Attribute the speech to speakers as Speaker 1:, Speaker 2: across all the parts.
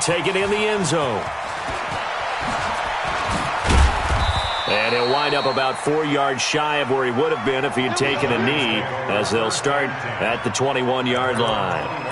Speaker 1: Take it in the end zone. And he'll wind up about 4 yards shy of where he would have been if he had taken a knee, as they'll start at the 21-yard line.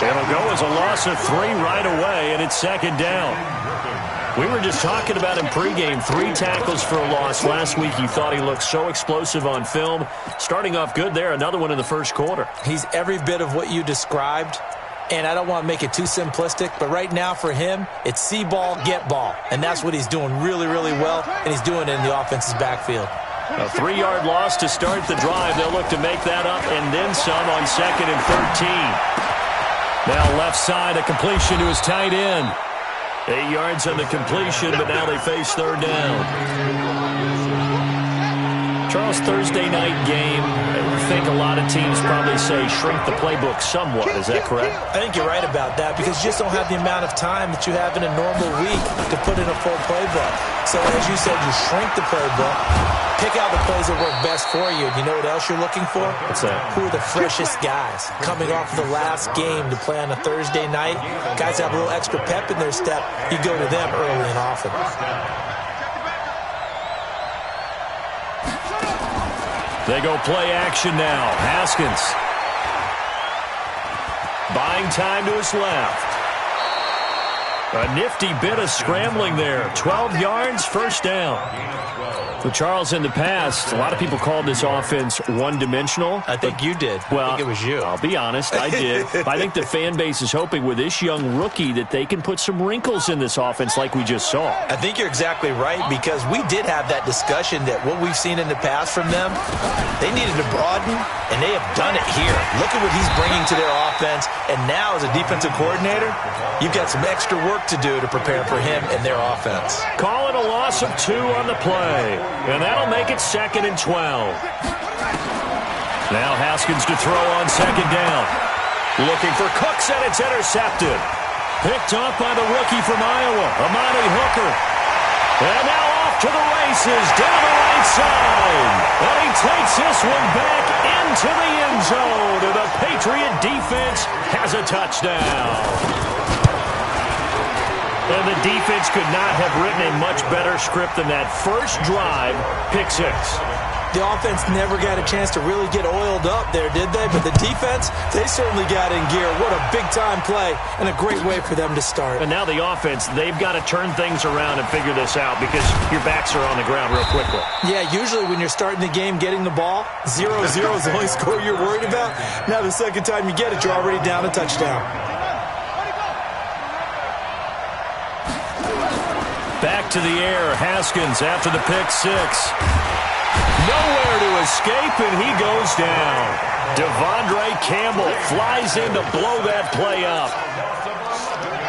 Speaker 1: It'll go as a loss of 3 right away, and it's second down. We were just talking about him pregame, 3 tackles for a loss. Last week he thought he looked so explosive on film. Starting off good there, another one in the first quarter.
Speaker 2: He's every bit of what you described, and I don't want to make it too simplistic, but right now for him, it's see ball, get ball. And that's what he's doing really, really well, and he's doing it in the offense's backfield.
Speaker 1: A 3-yard loss to start the drive. They'll look to make that up and then some on 2nd and 13. Now left side, a completion to his tight end. 8 yards on the completion, but now they face third down. Charles, Thursday night game, I think a lot of teams probably say shrink the playbook somewhat. Is that correct?
Speaker 2: I think you're right about that because you just don't have the amount of time that you have in a normal week to put in a full playbook. So as you said, you shrink the playbook, pick out the plays that work best for you. And you know what else you're looking for?
Speaker 1: What's that?
Speaker 2: Who are the freshest guys coming off of the last game to play on a Thursday night? Guys have a little extra pep in their step. You go to them early and often.
Speaker 1: They go play action now. Haskins. Buying time to his left. A nifty bit of scrambling there. 12 yards, first down. For Charles, in the past, a lot of people called this offense one-dimensional.
Speaker 2: I think you did.
Speaker 1: Well,
Speaker 2: I think it was you.
Speaker 1: I'll be honest, I did. But I think the fan base is hoping with this young rookie that they can put some wrinkles in this offense like we just saw.
Speaker 2: I think you're exactly right because we did have that discussion that what we've seen in the past from them, they needed to broaden, and they have done it here. Look at what he's bringing to their offense, and now as a defensive coordinator, you've got some extra work to do to prepare for him and their offense.
Speaker 1: Call it a loss of 2 on the play. And that'll make it 2nd and 12. Now Haskins to throw on 2nd down. Looking for Cooks, and it's intercepted. Picked off by the rookie from Iowa, Amani Hooker. And now off to the races, down the right side. And he takes this one back into the end zone. And the Patriot defense has a touchdown. And the defense could not have written a much better script than that first drive, pick 6.
Speaker 2: The offense never got a chance to really get oiled up there, did they? But the defense, they certainly got in gear. What a big-time play and a great way for them to start.
Speaker 1: And now the offense, they've got to turn things around and figure this out because your backs are on the ground real quickly.
Speaker 2: Yeah, usually when you're starting the game getting the ball, 0-0 is the only score you're worried about. Now the second time you get it, you're already down a touchdown.
Speaker 1: Back to the air, Haskins after the pick 6. Nowhere to escape, and he goes down. Devondre Campbell flies in to blow that play up.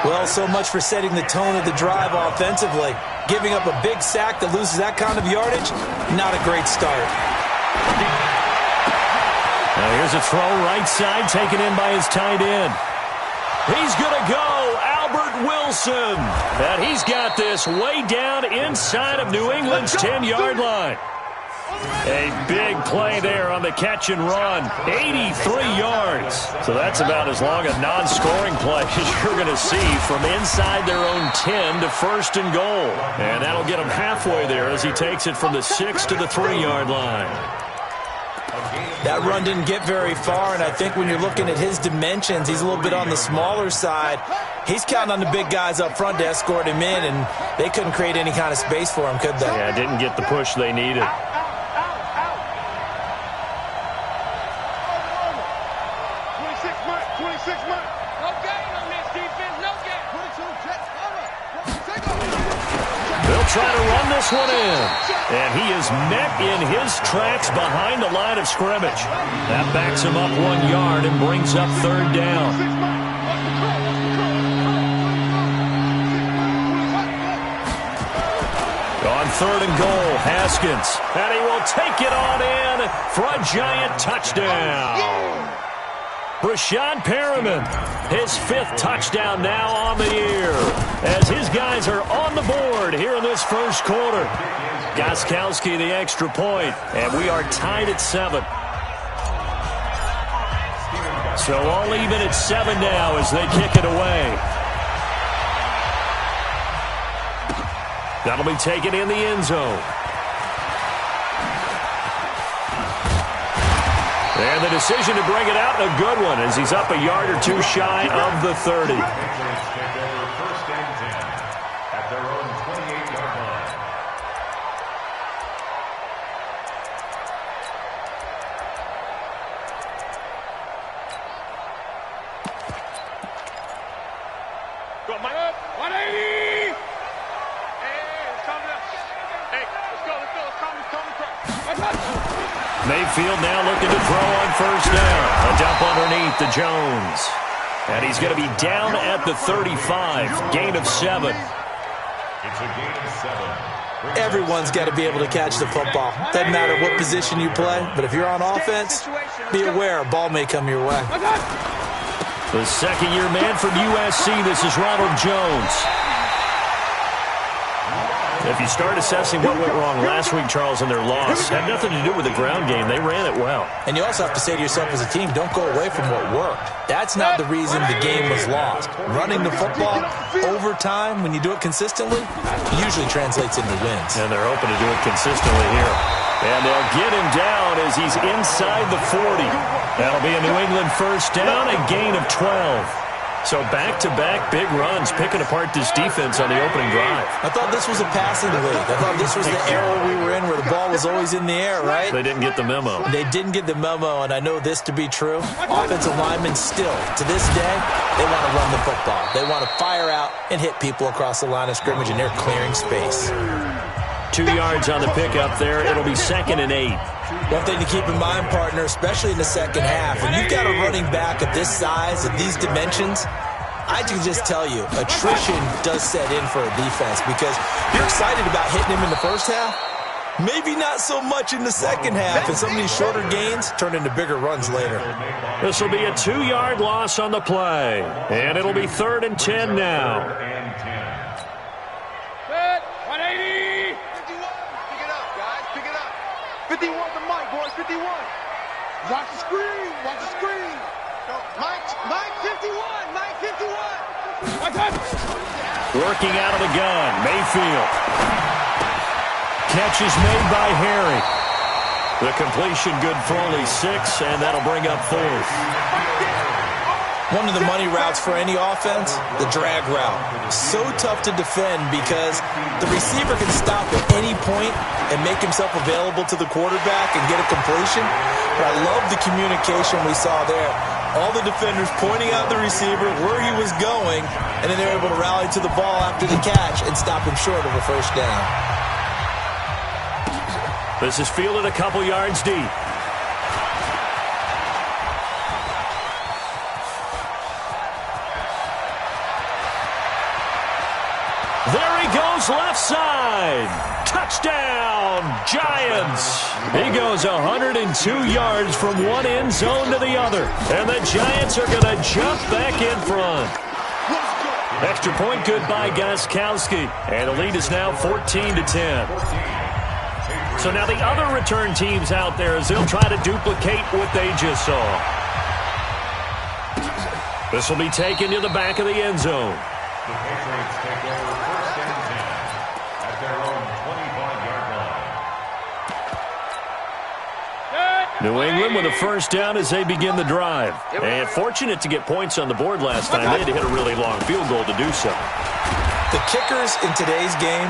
Speaker 2: Well, so much for setting the tone of the drive offensively. Giving up a big sack that loses that kind of yardage, not a great start.
Speaker 1: Now here's a throw right side, taken in by his tight end. He's going to go, Albert Wilson. And he's got this way down inside of New England's 10-yard line. A big play there on the catch and run. 83 yards. So that's about as long a non-scoring play as you're going to see from inside their own 10 to 1st and goal. And that'll get him halfway there as he takes it from the 6 to the 3-yard line.
Speaker 2: That run didn't get very far, and I think when you're looking at his dimensions, he's a little bit on the smaller side. He's counting on the big guys up front to escort him in, and they couldn't create any kind of space for him, could they?
Speaker 1: Yeah, didn't get the push they needed. Try to run this one in. And he is met in his tracks behind the line of scrimmage. That backs him up 1 yard and brings up third down. On third and goal, Haskins. And he will take it on in for a giant touchdown. Brashad Perriman, his 5th touchdown now on the year, as his guys are on the board here in this first quarter. Gostkowski the extra point, and we are tied at 7. So all even at 7 now as they kick it away. That'll be taken in the end zone. And the decision to bring it out, a good one, as he's up a yard or two shy of the 30.
Speaker 3: At their own 28-yard line.
Speaker 4: Go, Mike. 180! Hey, it's coming up. Hey, let's go. It's coming.
Speaker 1: Mayfield now looking to throw on first down. A dump underneath to Jones. And he's going to be down at the 35. Gain of 7.
Speaker 3: It's a gain of 7.
Speaker 2: Everyone's got to be able to catch the football. Doesn't matter what position you play, but if you're on offense, be aware a ball may come your way.
Speaker 1: The second-year man from USC, this is Ronald Jones. If you start assessing what went wrong last week, Charles, in their loss, had nothing to do with the ground game. They ran it well.
Speaker 2: And you also have to say to yourself as a team, don't go away from what worked. That's not the reason the game was lost. Running the football over time, when you do it consistently, usually translates into wins.
Speaker 1: And they're hoping to do it consistently here. And they'll get him down as he's inside the 40. That'll be a New England first down, a gain of 12. So back-to-back big runs, picking apart this defense on the opening drive.
Speaker 2: I thought this was a passing league. I thought this was the era we were in where the ball was always in the air, right?
Speaker 1: They didn't get the memo.
Speaker 2: They didn't get the memo, and I know this to be true. Offensive linemen still, to this day, they want to run the football. They want to fire out and hit people across the line of scrimmage, and they're clearing space.
Speaker 1: 2 yards on the pickup there. It'll be 2nd and 8.
Speaker 2: One thing to keep in mind, partner, especially in the second half, when you've got a running back of this size, of these dimensions, I can just tell you, attrition does set in for a defense because you're excited about hitting him in the first half. Maybe not so much in the second half, and some of these shorter gains turn into bigger runs later.
Speaker 1: This will be a 2-yard loss on the play, and it'll be 3rd and 10 now.
Speaker 4: 180! 51! Pick it up, guys. Pick it up. 51 to Mike, boys. 51. Watch the screen. Watch the screen. Mike 51. Mike 51.
Speaker 1: Working out of the gun, Mayfield. Catch is made by Harry. The completion good for only 6, and that'll bring up 4th.
Speaker 2: One of the money routes for any offense, the drag route. So tough to defend because the receiver can stop at any point and make himself available to the quarterback and get a completion. But I love the communication we saw there. All the defenders pointing out the receiver, where he was going, and then they're able to rally to the ball after the catch and stop him short of a first down.
Speaker 1: This is fielded a couple yards deep. There he goes, left side. Touchdown, Giants. He goes 102 yards from one end zone to the other. And the Giants are going to jump back in front. Extra point good by Gostkowski. And the lead is now 14-10. So now the other return teams out there as they'll try to duplicate what they just saw. This will be taken to the back of the end zone.
Speaker 3: The Patriots take over 1st and 10 at their own 25-yard
Speaker 1: New England with a first down as they begin the drive. And fortunate to get points on the board last time. They had to hit a really long field goal to do so.
Speaker 2: The kickers in today's game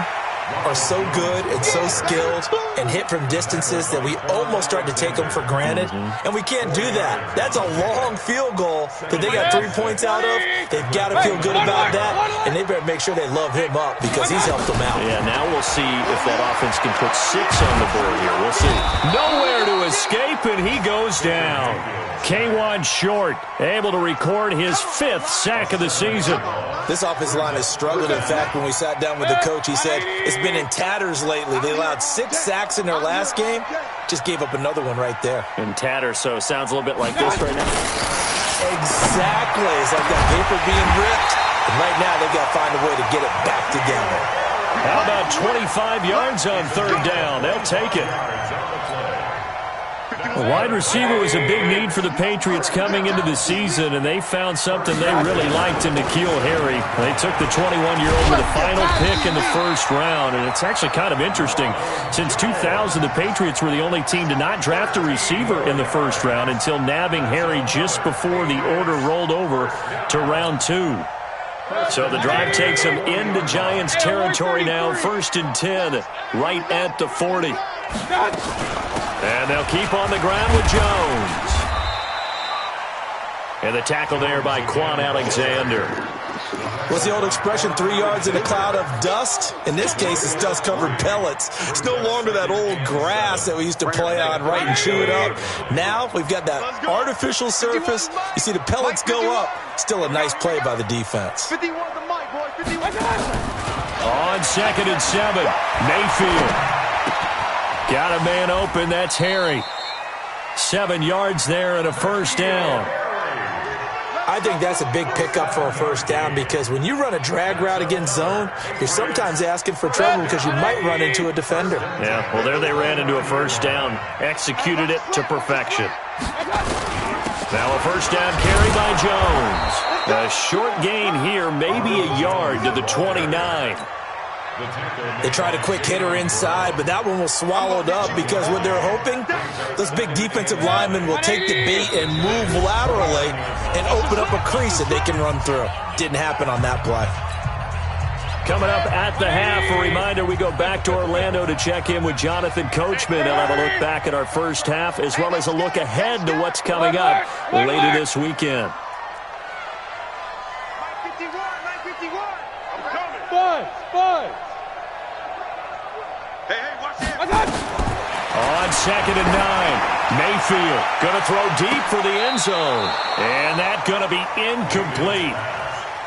Speaker 2: are so good and so skilled and hit from distances that we almost start to take them for granted, and we can't do that. That's a long field goal that they got 3 points out of. They've got to feel good about that, and they better make sure they love him up because he's helped them out.
Speaker 1: Yeah, now we'll see if that offense can put 6 on the board here. We'll see. Nowhere to escape, and he goes down. K1 Short able to record his 5th sack of the season.
Speaker 2: This offensive line has struggled. In fact, when we sat down with the coach, he said it's been in tatters lately. They allowed 6 sacks in their last game. Just gave up another one right there.
Speaker 1: In tatters, so it sounds a little bit like this right now.
Speaker 2: Exactly. It's like that paper being ripped. And right now, they've got to find a way to get it back together.
Speaker 1: How about 25 yards on 3rd down? They'll take it. The wide receiver was a big need for the Patriots coming into the season, and they found something they really liked in N'Keal Harry. They took the 21-year-old with the final pick in the 1st round, and it's actually kind of interesting. Since 2000, the Patriots were the only team to not draft a receiver in the 1st round until nabbing Harry just before the order rolled over to round 2. So the drive takes them into Giants territory now, 1st and 10, right at the 40. And they'll keep on the ground with Jones. And the tackle there by Quan Alexander.
Speaker 2: What's the old expression, 3 yards in a cloud of dust? In this case, it's dust-covered pellets. It's no longer that old grass that we used to play on, right, and chew it up. Now we've got that artificial surface. You see the pellets go up. Still a nice play by the defense.
Speaker 4: 51 the mic, boy. 51.
Speaker 1: On 2nd and 7, Mayfield. Got a man open. That's Harry. 7 yards there and a 1st down.
Speaker 2: I think that's a big pickup for a 1st down because when you run a drag route against zone, you're sometimes asking for trouble because you might run into a defender.
Speaker 1: Yeah, well, there they ran into a 1st down. Executed it to perfection. Now a 1st down carry by Jones. A short gain here, maybe a yard to the 29.
Speaker 2: They tried a quick hitter inside, but that one was swallowed up because what they're hoping, those big defensive linemen will take the bait and move laterally and open up a crease that they can run through. Didn't happen on that play.
Speaker 1: Coming up at the half, a reminder, we go back to Orlando to check in with Jonathan Coachman. He'll have a look back at our 1st half as well as a look ahead to what's coming up later this weekend.
Speaker 4: 951. I'm coming. 5. Hey, watch it.
Speaker 1: On 2nd and 9, Mayfield going to throw deep for the end zone. And that going to be incomplete.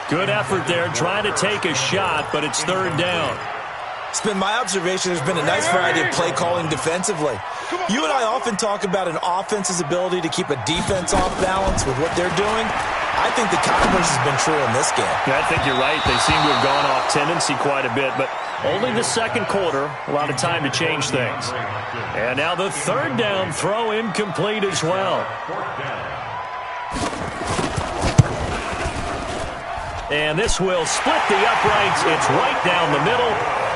Speaker 1: Good effort there, trying to take a shot, but it's 3rd down.
Speaker 2: It's been my observation there's been a nice variety of play calling defensively. You and I often talk about an offense's ability to keep a defense off balance with what they're doing. I think the converse has been true in this game.
Speaker 1: Yeah, I think you're right. They seem to have gone off tendency quite a bit, but only the 2nd quarter, a lot of time to change things. And now the 3rd down throw incomplete as well. And this will split the uprights. It's right down the middle.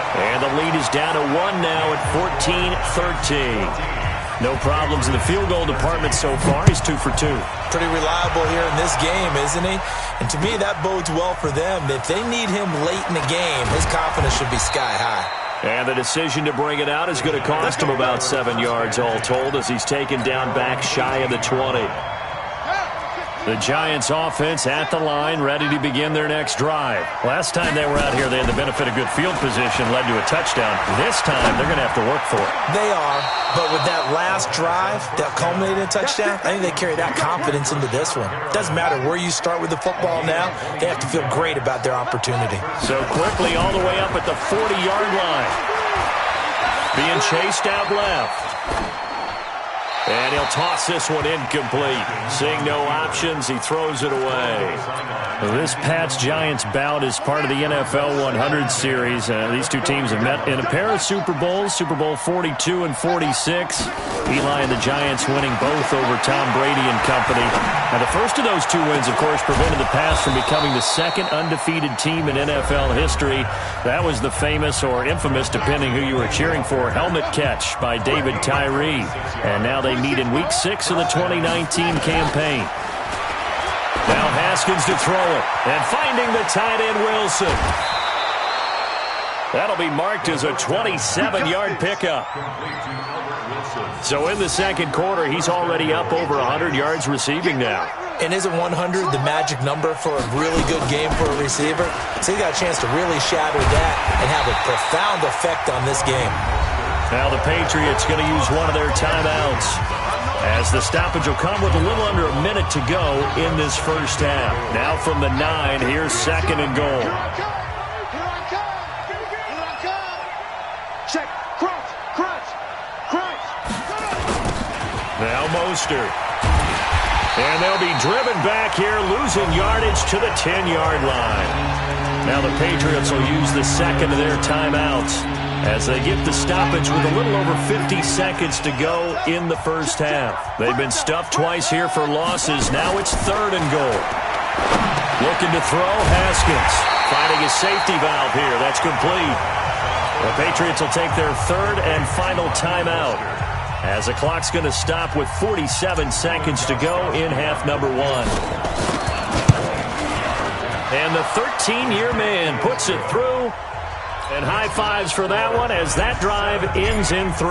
Speaker 1: And the lead is down to 1 now at 14-13. No problems in the field goal department so far. He's 2 for 2.
Speaker 2: Pretty reliable here in this game, isn't he? And to me, that bodes well for them. If they need him late in the game, his confidence should be sky high.
Speaker 1: And the decision to bring it out is going to cost him about 7 yards all told as he's taken down back shy of the 20. The Giants offense at the line, ready to begin their next drive. Last time they were out here, they had the benefit of good field position, led to a touchdown. This time, they're going to have to work for it.
Speaker 2: They are, but with that last drive that culminated in a touchdown, I think they carry that confidence into this one. Doesn't matter where you start with the football now, they have to feel great about their opportunity.
Speaker 1: So quickly all the way up at the 40-yard line. Being chased out left. And he'll toss this one incomplete. Seeing no options, he throws it away. This Pats-Giants bout is part of the NFL 100 series. These two teams have met in a pair of Super Bowls, Super Bowl 42 and 46. Eli and the Giants winning both over Tom Brady and company. Now, the first of those 2 wins, of course, prevented the Pats from becoming the 2nd undefeated team in NFL history. That was the famous or infamous, depending who you were cheering for, helmet catch by David Tyree. And now they need in Week 6 of the 2019 campaign. Now Haskins to throw it, and finding the tight end Wilson. That'll be marked as a 27-yard pickup. So in the second quarter, he's already up over 100 yards receiving now.
Speaker 2: And isn't 100 the magic number for a really good game for a receiver? So he got a chance to really shatter that and have a profound effect on this game.
Speaker 1: Now the Patriots going to use one of their timeouts, as the stoppage will come with a little under a minute to go in this first half. Now from the 9, here's second and goal.
Speaker 4: Check. Crunch.
Speaker 1: Now Mostert. And they'll be driven back here, losing yardage to the 10-yard line. Now the Patriots will use the second of their timeouts as they get the stoppage with a little over 50 seconds to go in the first half. They've been stuffed twice here for losses. Now it's third and goal. Looking to throw, Haskins. Finding a safety valve here. That's complete. The Patriots will take their third and final timeout, as the clock's going to stop with 47 seconds to go in half number 1. And the 13-year man puts it through. And high fives for that one, as that drive ends in 3.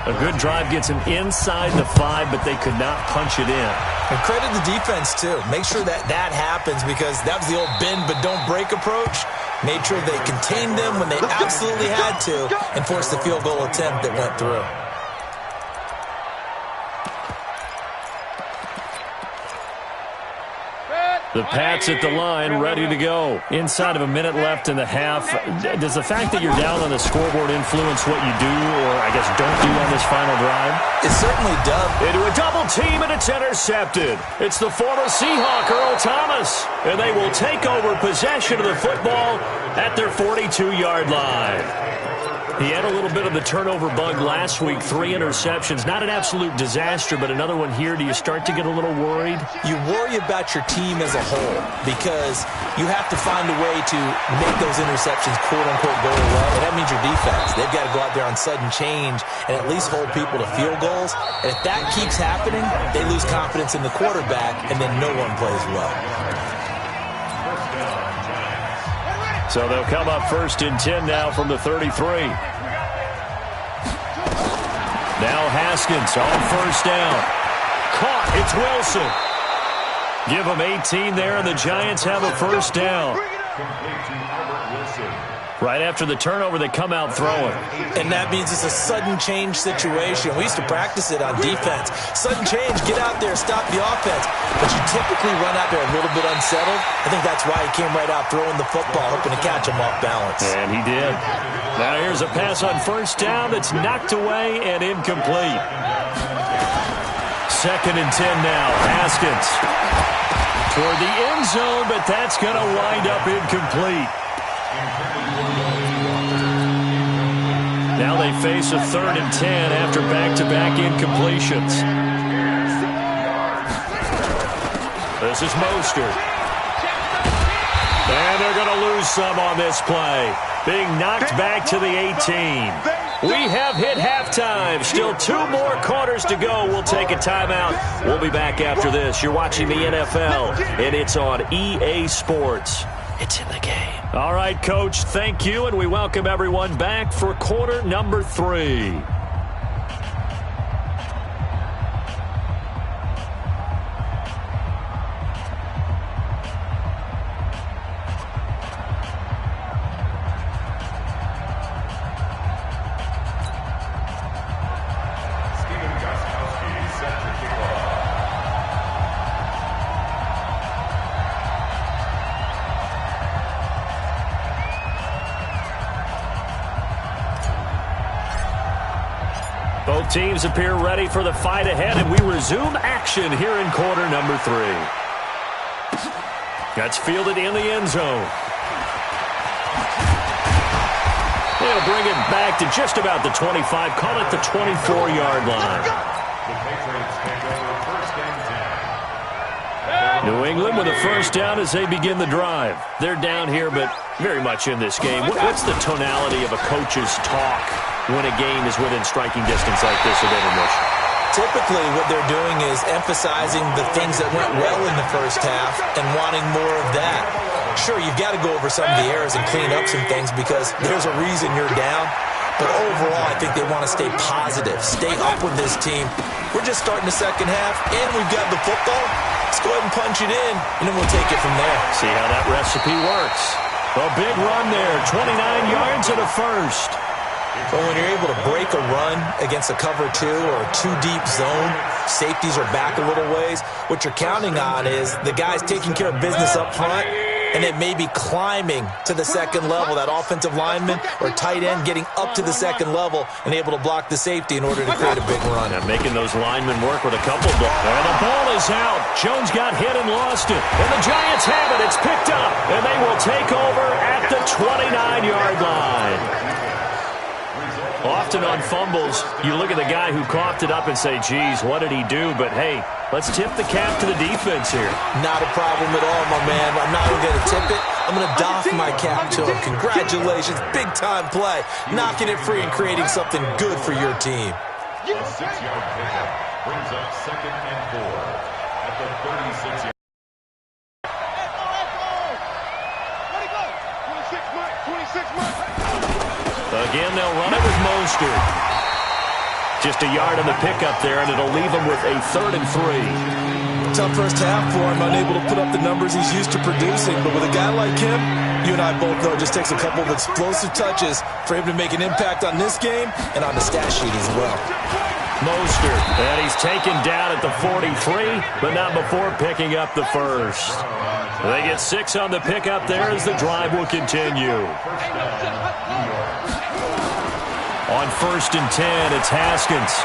Speaker 1: A good drive gets them inside the 5, but they could not punch it in.
Speaker 2: And credit the defense, too. Make sure that happens, because that was the old bend but don't break approach. Made sure they contained them when they absolutely had to and forced the field goal attempt that went through.
Speaker 1: The Pats at the line, ready to go. Inside of a minute left in the half. Does the fact that you're down on the scoreboard influence what you do, or I guess don't do on this final drive?
Speaker 2: It certainly does.
Speaker 1: Into a double team, and it's intercepted. It's the former Seahawk, Earl Thomas. And they will take over possession of the football at their 42-yard line. He had a little bit of the turnover bug last week, 3 interceptions. Not an absolute disaster, but another one here. Do you start to get a little worried?
Speaker 2: You worry about your team as a whole, because you have to find a way to make those interceptions, quote-unquote, go away. And that means your defense. They've got to go out there on sudden change and at least hold people to field goals. And if that keeps happening, they lose confidence in the quarterback, and then no one plays well.
Speaker 1: So they'll come up first and 10 now from the 33. Now Haskins on first down. Caught. It's Wilson. Give them 18 there, and the Giants have a first down. Right after the turnover, they come out throwing.
Speaker 2: And that means it's a sudden change situation. We used to practice it on defense. Sudden change, get out there, stop the offense. But you typically run out there a little bit unsettled. I think that's why he came right out throwing the football, hoping to catch him off balance.
Speaker 1: And he did. Now here's a pass on first down that's knocked away and incomplete. Second and 10 now. Haskins toward the end zone, but that's going to wind up incomplete. Now they face a third and 10 after back-to-back incompletions. This is Mostert. And they're going to lose some on this play. Being knocked back to the 18. We have hit halftime. Still 2 more quarters to go. We'll take a timeout. We'll be back after this. You're watching the NFL, and it's on EA Sports. It's in the game. All right, Coach, thank you, and we welcome everyone back for quarter number 3. Both teams appear ready for the fight ahead, and we resume action here in quarter number 3. That's fielded in the end zone. They'll bring it back to just about the 25, call it the 24-yard line. New England with a first down as they begin the drive. They're down here, but very much in this game. What's the tonality of a coach's talk when a game is within striking distance like this of intermission?
Speaker 2: Typically, what they're doing is emphasizing the things that went well in the first half and wanting more of that. Sure, you've got to go over some of the errors and clean up some things because there's a reason you're down. But overall, I think they want to stay positive, stay up with this team. We're just starting the second half, and we've got the football. Let's go ahead and punch it in, and then we'll take it from there.
Speaker 1: See how that recipe works. A big run there, 29 yards and a first.
Speaker 2: But when you're able to break a run against a cover 2 or a 2-deep zone, safeties are back a little ways. What you're counting on is the guys taking care of business up front, and it may be climbing to the second level, that offensive lineman or tight end getting up to the second level and able to block the safety in order to create a big run.
Speaker 1: And making those linemen work with a couple. And the ball is out. Jones got hit and lost it. And the Giants have it. It's picked up. And they will take over at the 29-yard line. Often on fumbles, you look at the guy who coughed it up and say, geez, what did he do? But, hey, let's tip the cap to the defense here.
Speaker 2: Not a problem at all, my man. I'm not even going to tip it. I'm going to doff my cap to him. Congratulations. Big-time play. Knocking it free and creating something good for your team.
Speaker 3: A 6-yard pickup brings up 2nd and 4 at the 36-yard.
Speaker 1: Again, they'll run it with Mostert. Just a yard on the pickup there, and it'll leave him with a 3rd and 3.
Speaker 2: Tough first half for him, unable to put up the numbers he's used to producing. But with a guy like him, you and I both know it just takes a couple of explosive touches for him to make an impact on this game and on the stat sheet as well.
Speaker 1: Mostert, and he's taken down at the 43, but not before picking up the first. They get 6 on the pickup there as the drive will continue. On 1st and 10, it's Haskins.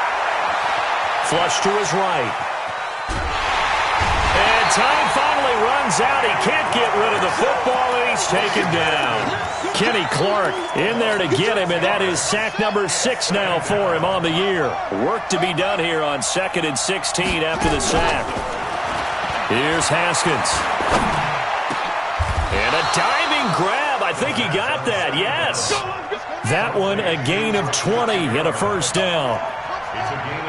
Speaker 1: Flush to his right. And time finally runs out. He can't get rid of the football, and he's taken down. Kenny Clark in there to get him, and that is sack number 6 now for him on the year. Work to be done here on 2nd and 16 after the sack. Here's Haskins. And a diving grab. I think he got that, yes. That one a gain of 20 and a first down.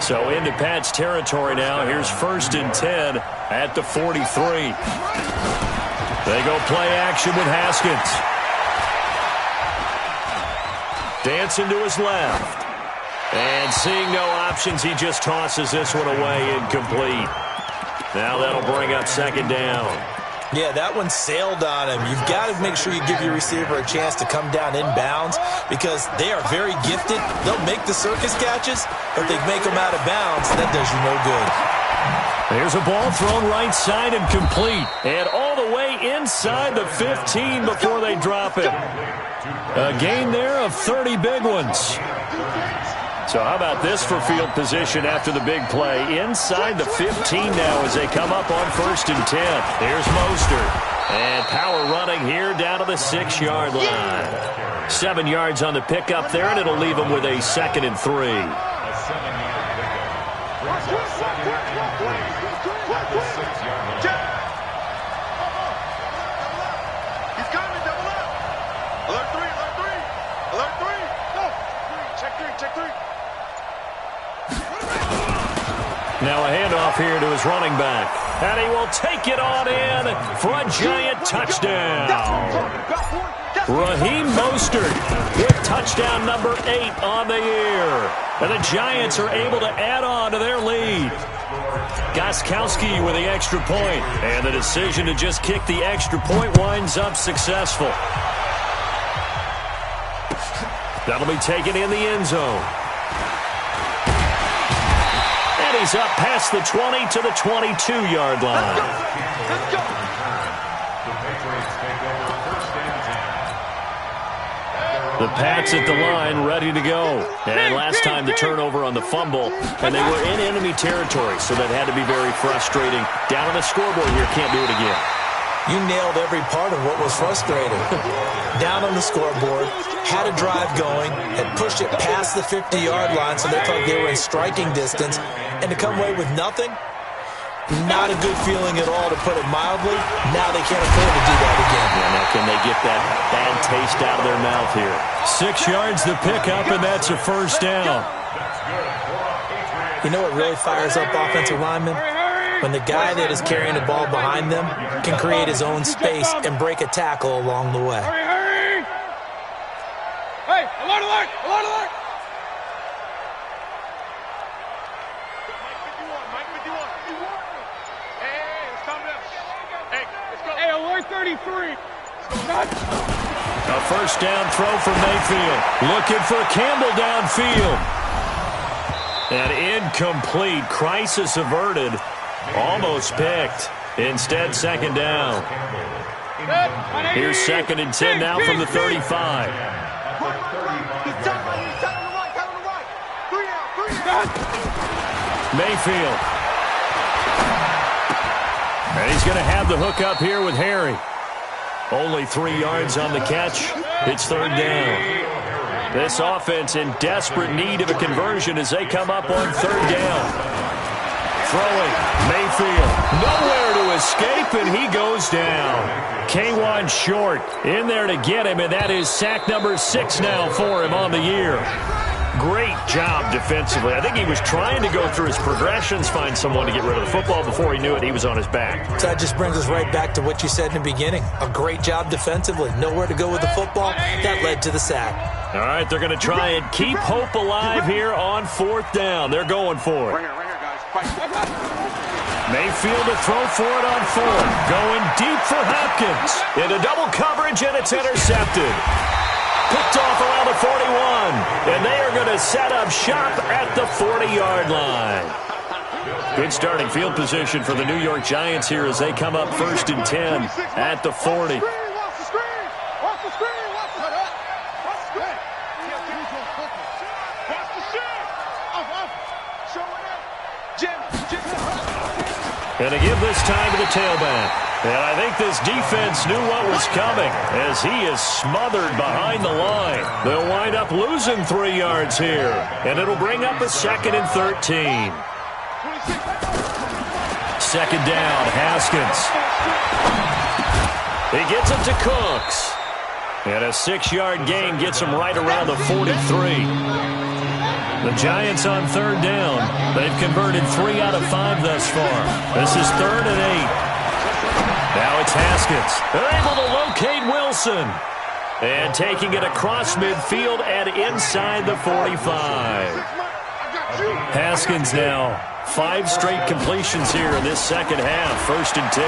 Speaker 1: So into Pat's territory now. Here's 1st and 10 at the 43. They go play action with Haskins. Dancing to his left. And seeing no options, he just tosses this one away incomplete. Now that'll bring up 2nd down.
Speaker 2: Yeah, that one sailed on him. You've got to make sure you give your receiver a chance to come down inbounds because they are very gifted. They'll make the circus catches, but they make them out of bounds. That does you no good.
Speaker 1: There's a ball thrown right side and complete. And all the way inside the 15 before they drop it. A gain there of 30 big ones. So how about this for field position after the big play? Inside the 15 now as they come up on 1st and 10. There's Mostert. And power running here down to the 6-yard line. 7 yards on the pickup there, and it'll leave them with a 2nd and 3.
Speaker 3: A 7-yard pickup brings up 2nd and 3 at the 6-yard line.
Speaker 4: He's coming, double up. Alert 3, alert 3. Alert 3. Go. Check 3, check 3.
Speaker 1: Now a handoff here to his running back. And he will take it on in for a giant touchdown. Raheem Mostert with touchdown number 8 on the year. And the Giants are able to add on to their lead. Gostkowski with the extra point. And the decision to just kick the extra point winds up successful. That'll be taken in the end zone. And he's up past the 20 to the 22-yard line.
Speaker 4: Let's go.
Speaker 3: The Patriots take over 1st and 10.
Speaker 1: The Pats at the line, ready to go. And last time the turnover on the fumble, and they were in enemy territory, so that had to be very frustrating. Down on the scoreboard here, can't do it again.
Speaker 2: You nailed every part of what was frustrating. Down on the scoreboard, had a drive going, had pushed it past the 50-yard line, so they felt they were in striking distance, and to come away with nothing, not a good feeling at all, to put it mildly. Now they can't afford to do that again.
Speaker 1: Yeah, now can they get that bad taste out of their mouth here? 6 yards the pickup, and that's a first down.
Speaker 3: That's good for a Patriots
Speaker 2: You know what really fires up offensive linemen? When the guy that is carrying the ball behind them can create his own space and break a tackle along the way.
Speaker 4: Hurry! Hey, alert, alert, alert, alert! Mike 51. Hey, let's calm down. Hey, let's go. Hey, alert 33.
Speaker 1: A first down throw for Mayfield. Looking for Campbell downfield. An incomplete. Crisis averted. Almost picked. Instead, second down. Here's 2nd and 10 now from the 35. Mayfield. And he's going to have the hook up here with Harry. Only 3 yards on the catch. It's 3rd down. This offense in desperate need of a conversion as they come up on 3rd down. Throwing, Mayfield, nowhere to escape, and he goes down. K1 short, in there to get him, and that is sack number 6 now for him on the year. Great job defensively. I think he was trying to go through his progressions, find someone to get rid of the football. Before he knew it, he was on his back.
Speaker 2: So that just brings us right back to what you said in the beginning. A great job defensively. Nowhere to go with the football. That led to the sack.
Speaker 1: All right, they're going to try and keep hope alive here on 4th down. They're going for it. Mayfield to throw for it on 4th. Going deep for Hopkins. Into double coverage, and it's intercepted. Picked off around the 41. And they are going to set up shop at the 40-yard line. Good starting field position for the New York Giants here as they come up 1st and 10 at the 40. And to give this time to the tailback. And I think this defense knew what was coming as he is smothered behind the line. They'll wind up losing 3 yards here. And it'll bring up a 2nd and 13. 2nd down, Haskins. He gets it to Cooks. And a 6-yard gain gets him right around the 43. The Giants on 3rd down. They've converted 3 out of 5 thus far. This is 3rd and 8. Now it's Haskins. They're able to locate Wilson. And taking it across midfield and inside the 45. Haskins now 5 straight completions here in this second half. 1st and 10.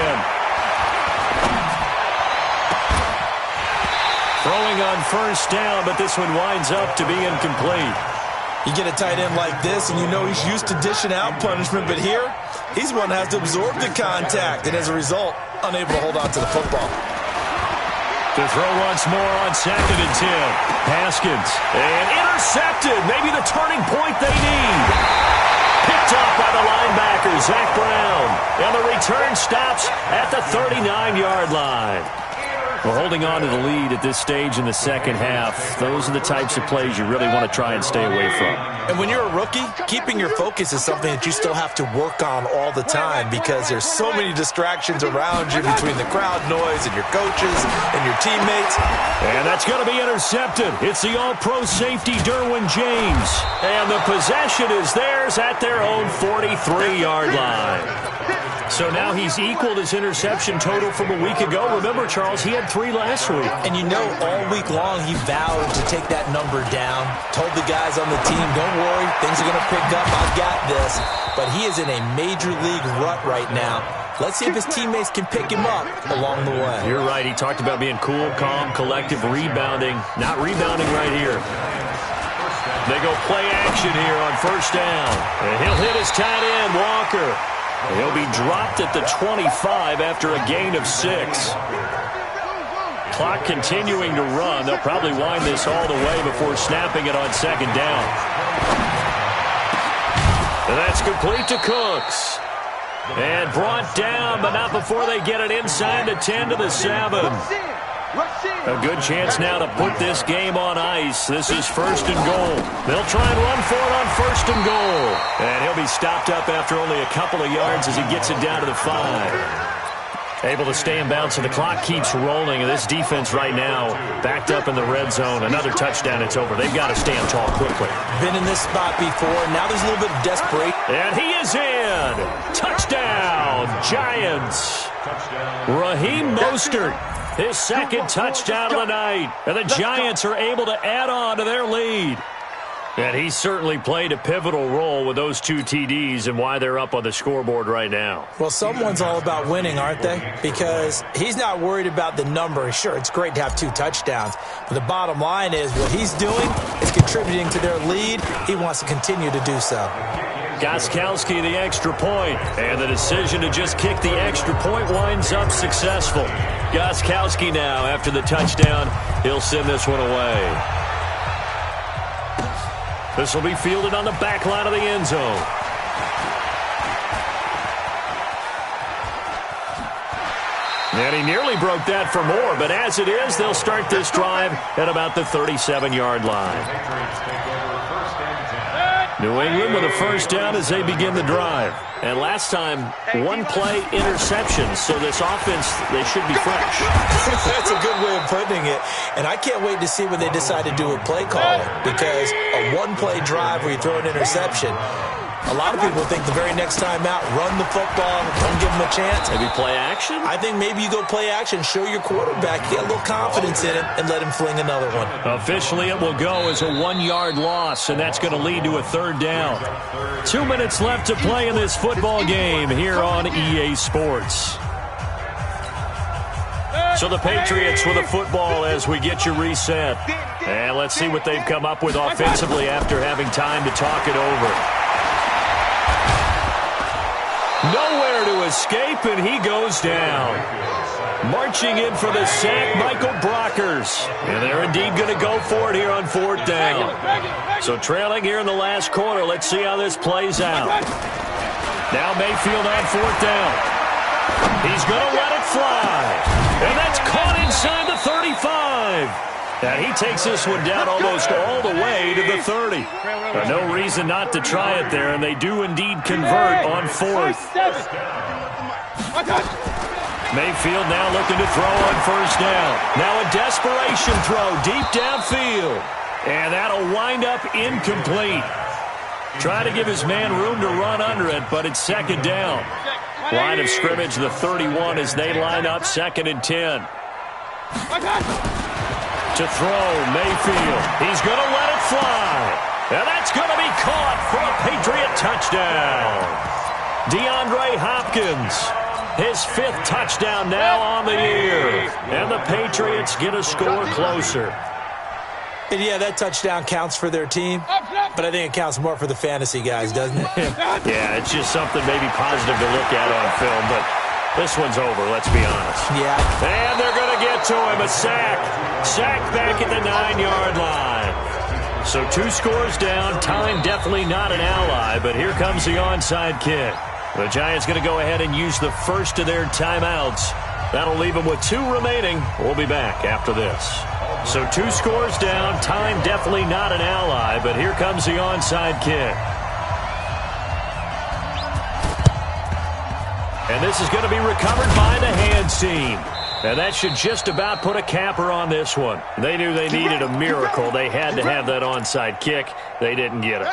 Speaker 1: Throwing on 1st down, but this one winds up to be incomplete.
Speaker 2: You get a tight end like this, and you know he's used to dishing out punishment, but here, he's one that has to absorb the contact, and as a result, unable to hold on to the football.
Speaker 1: To throw once more on 2nd and 10. Haskins, and intercepted. Maybe the turning point they need. Picked up by the linebacker, Zach Brown. And the return stops at the 39-yard line. Well, holding on to the lead at this stage in the second half, those are the types of plays you really want to try and stay away from.
Speaker 2: And when you're a rookie, keeping your focus is something that you still have to work on all the time because there's so many distractions around you between the crowd noise and your coaches and your teammates.
Speaker 1: And that's going to be intercepted. It's the all-pro safety, Derwin James. And the possession is theirs at their own 43-yard line. So now he's equaled his interception total from a week ago. Remember, Charles, he had 3 last week.
Speaker 2: And you know, all week long he vowed to take that number down. Told the guys on the team, don't worry, things are going to pick up. I've got this. But he is in a major league rut right now. Let's see if his teammates can pick him up along the way.
Speaker 1: You're right. He talked about being cool, calm, collective, rebounding. Not rebounding right here. They go play action here on 1st down. And he'll hit his tight end, Walker. He'll be dropped at the 25 after a gain of 6. Clock continuing to run. They'll probably wind this all the way before snapping it on 2nd down. And that's complete to Cooks. And brought down, but not before they get it inside the 10 to the 7. A good chance now to put this game on ice. This is 1st and goal. They'll try and run for it on 1st and goal. And he'll be stopped up after only a couple of yards as he gets it down to the 5. Able to stay in bounds, and the clock keeps rolling. And this defense right now backed up in the red zone. Another touchdown, it's over. They've got to stand tall quickly.
Speaker 2: Been in this spot before. Now there's a little bit of desperation.
Speaker 1: And he is in. Touchdown, Giants. Raheem Mostert, his second touchdown of the night. And the Giants are able to add on to their lead. And he certainly played a pivotal role with those 2 TDs and why they're up on the scoreboard right now.
Speaker 2: Well, someone's all about winning, aren't they? Because he's not worried about the number. Sure, it's great to have 2 touchdowns. But the bottom line is what he's doing is contributing to their lead. He wants to continue to do so.
Speaker 1: Gostkowski, the extra point. And the decision to just kick the extra point winds up successful. Gostkowski now, after the touchdown, he'll send this one away. This will be fielded on the back line of the end zone. And he nearly broke that for more, but as it is, they'll start this drive at about the 37-yard line. New England with a first down as they begin the drive. And last time, 1-play interception, so this offense, they should be fresh.
Speaker 2: That's a good way of putting it. And I can't wait to see when they decide to do a play calling, because a 1-play drive where you throw an interception, a lot of people think the very next time out, run the football, don't give them a chance.
Speaker 1: Maybe play action?
Speaker 2: I think maybe you go play action, show your quarterback, get a little confidence in him, and let him fling another one.
Speaker 1: Officially, it will go as a 1-yard loss, and that's going to lead to a third down. 2 minutes left to play in this football game here on EA Sports. So the Patriots with a football as we get you reset. And let's see what they've come up with offensively after having time to talk it over. Nowhere to escape, and he goes down. Marching in for the sack, Michael Brockers. And they're indeed going to go for it here on 4th down. So trailing here in the last quarter, let's see how this plays out. Now Mayfield on 4th down. He's going to let it fly. And that's caught inside the 35. And he takes this one down almost all the way to the 30. No reason not to try it there, and they do indeed convert on 4th. Mayfield now looking to throw on 1st down. Now a desperation throw deep downfield. And that'll wind up incomplete. Try to give his man room to run under it, but it's 2nd down. Line of scrimmage, the 31, as they line up 2nd and 10. To throw, Mayfield. He's going to let it fly. And that's going to be caught for a Patriot touchdown. DeAndre Hopkins, his 5th touchdown now on the year. And the Patriots get a score closer.
Speaker 2: And yeah, that touchdown counts for their team, but I think it counts more for the fantasy guys, doesn't it?
Speaker 1: Yeah, it's just something maybe positive to look at on film, but this one's over, let's be honest.
Speaker 2: Yeah.
Speaker 1: And they're going to get to him, a sack. Sack back at the 9-yard line. So 2 scores down, time definitely not an ally, but here comes the onside kick. The Giants going to go ahead and use the first of their timeouts. That'll leave them with 2 remaining. We'll be back after this. So 2 scores down, time definitely not an ally, but here comes the onside kick. And this is going to be recovered by the hands team. And that should just about put a capper on this one. They knew they needed a miracle. They had to have that onside kick. They didn't get it.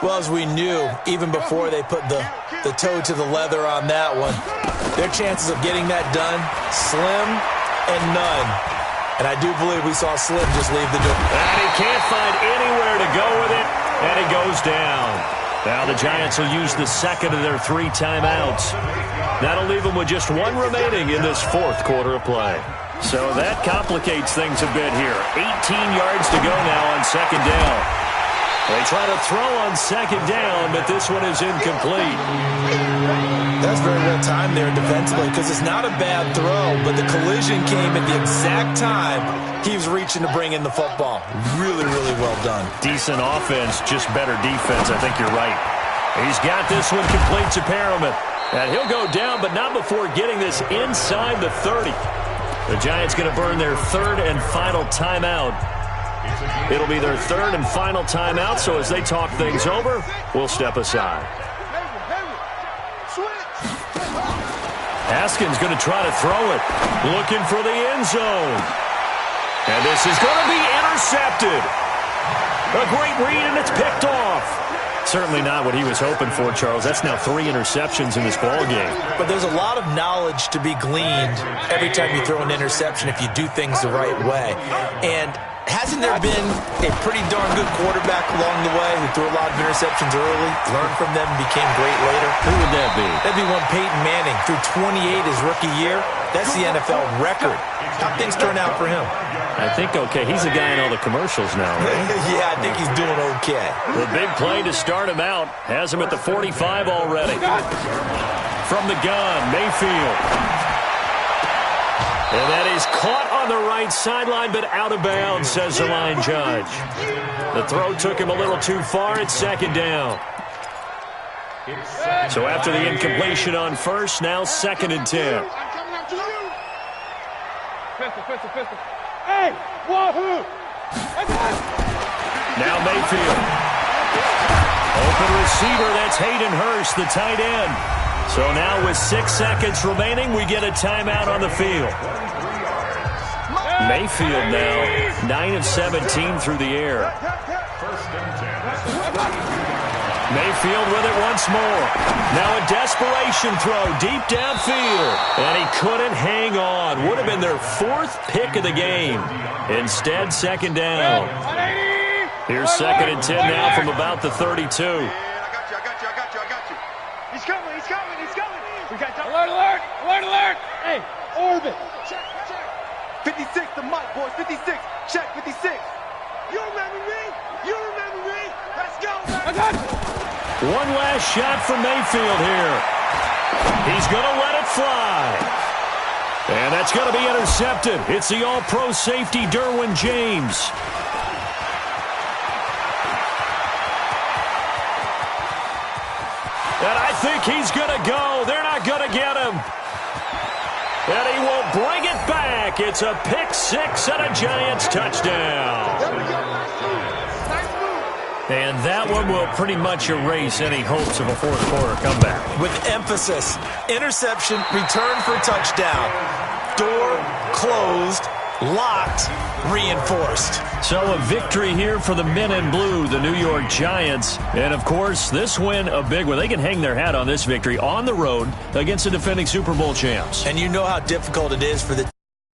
Speaker 2: Well, as we knew, even before they put the toe to the leather on that one, their chances of getting that done, slim and none. And I do believe we saw Slim just leave the door.
Speaker 1: And he can't find anywhere to go with it, and he goes down. Now the Giants will use the 2nd of their 3 timeouts. That'll leave them with just 1 remaining in this 4th quarter of play. So that complicates things a bit here. 18 yards to go now on 2nd down. They try to throw on 2nd down, but this one is incomplete.
Speaker 2: That's very well timed there defensively, because it's not a bad throw, but the collision came at the exact time he was reaching to bring in the football. Really, really well done.
Speaker 1: Decent offense, just better defense. I think you're right. He's got this one complete to Perriman. And he'll go down, but not before getting this inside the 30. The Giants going to burn their 3rd and final timeout. It'll be their 3rd and final timeout, so as they talk things over, we'll step aside. Haskins going to try to throw it. Looking for the end zone. And this is going to be intercepted. A great read, and it's picked off. Certainly not what he was hoping for, Charles. That's now 3 interceptions in this ballgame.
Speaker 2: But there's a lot of knowledge to be gleaned every time you throw an interception if you do things the right way. And hasn't there been a pretty darn good quarterback along the way who threw a lot of interceptions early, learned from them, and became great later?
Speaker 1: Who would that be?
Speaker 2: That'd be one Peyton Manning. Threw 28 his rookie year. That's the NFL record. How things turn out for him?
Speaker 1: I think okay. He's the guy in all the commercials now, right?
Speaker 2: Yeah, I think he's doing okay.
Speaker 1: The big play to start him out. Has him at the 45 already. From the gun, Mayfield. And that is caught on the right sideline, but out of bounds, says the line judge. The throw took him a little too far. It's second down. So after the incompletion on first, now 2nd and 10.
Speaker 4: Pistol. Hey, wahoo!
Speaker 1: Now Mayfield. Open receiver, that's Hayden Hurst, the tight end. So now with 6 seconds remaining, we get a timeout on the field. Mayfield now 9 of 17 through the air. Mayfield with it once more. Now a desperation throw deep downfield. And he couldn't hang on. Would have been their 4th pick of the game. Instead, 2nd down. Here's 2nd and 10 now from about the 32.
Speaker 4: I got you. He's coming. We got time. Alert. Hey, orbit. Check. 56, the mic, boys. 56. Check, 56. You remember me? Let's go, man. I got you.
Speaker 1: One last shot from Mayfield here. He's going to let it fly. And that's going to be intercepted. It's the all-pro safety, Derwin James. And I think he's going to go. They're not going to get him. And he will bring it back. It's a pick 6 and a Giants touchdown.
Speaker 4: There we go. Nice move.
Speaker 1: And that one will pretty much erase any hopes of a 4th quarter comeback.
Speaker 2: With emphasis, interception, return for touchdown. Door closed, locked, reinforced.
Speaker 1: So a victory here for the men in blue, the New York Giants. And, of course, this win, a big one. They can hang their hat on this victory on the road against the defending Super Bowl champs.
Speaker 2: And you know how difficult it is for the